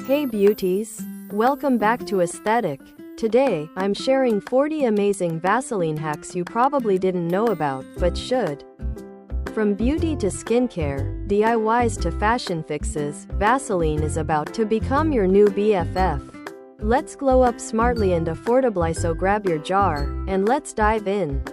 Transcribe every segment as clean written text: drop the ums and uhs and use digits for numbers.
Hey beauties! Welcome back to Aesthetic. Today, I'm sharing 40 amazing Vaseline hacks you probably didn't know about, but should. From beauty to skincare, DIYs to fashion fixes, Vaseline is about to become your new BFF. Let's glow up smartly and affordably, so grab your jar, and let's dive in.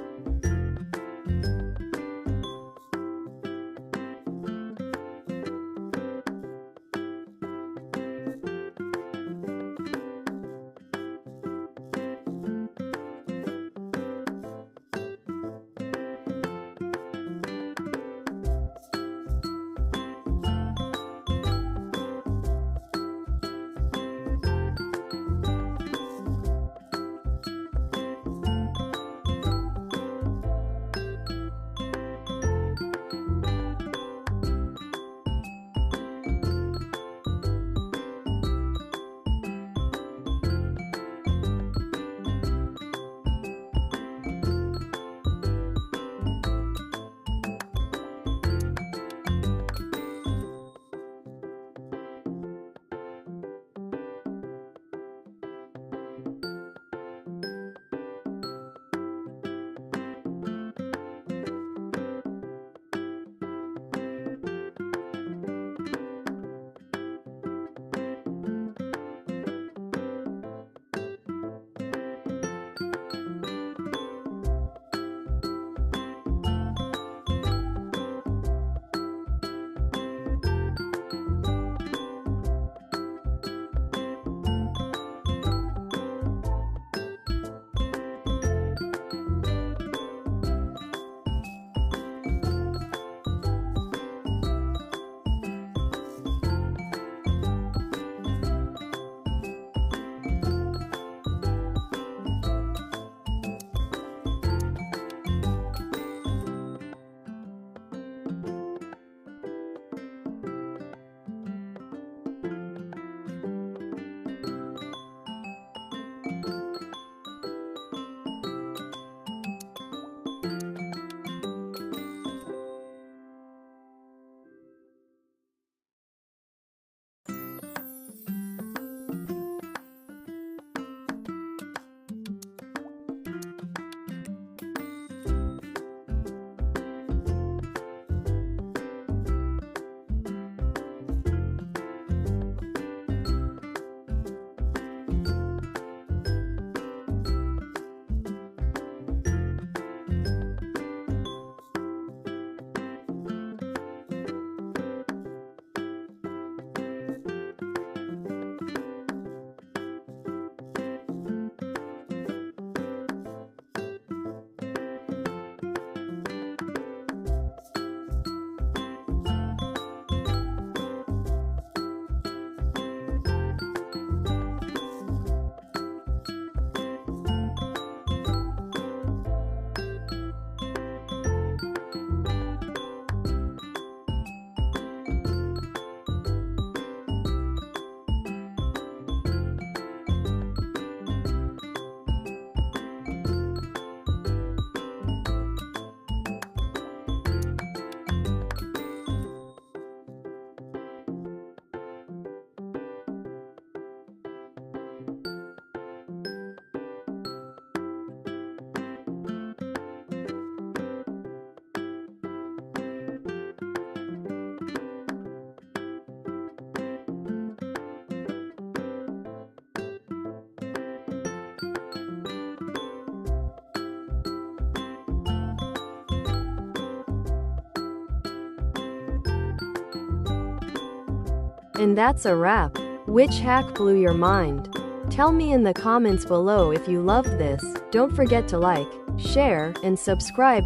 And that's a wrap. Which hack blew your mind? Tell me in the comments below if you loved this. Don't forget to like, share, and subscribe.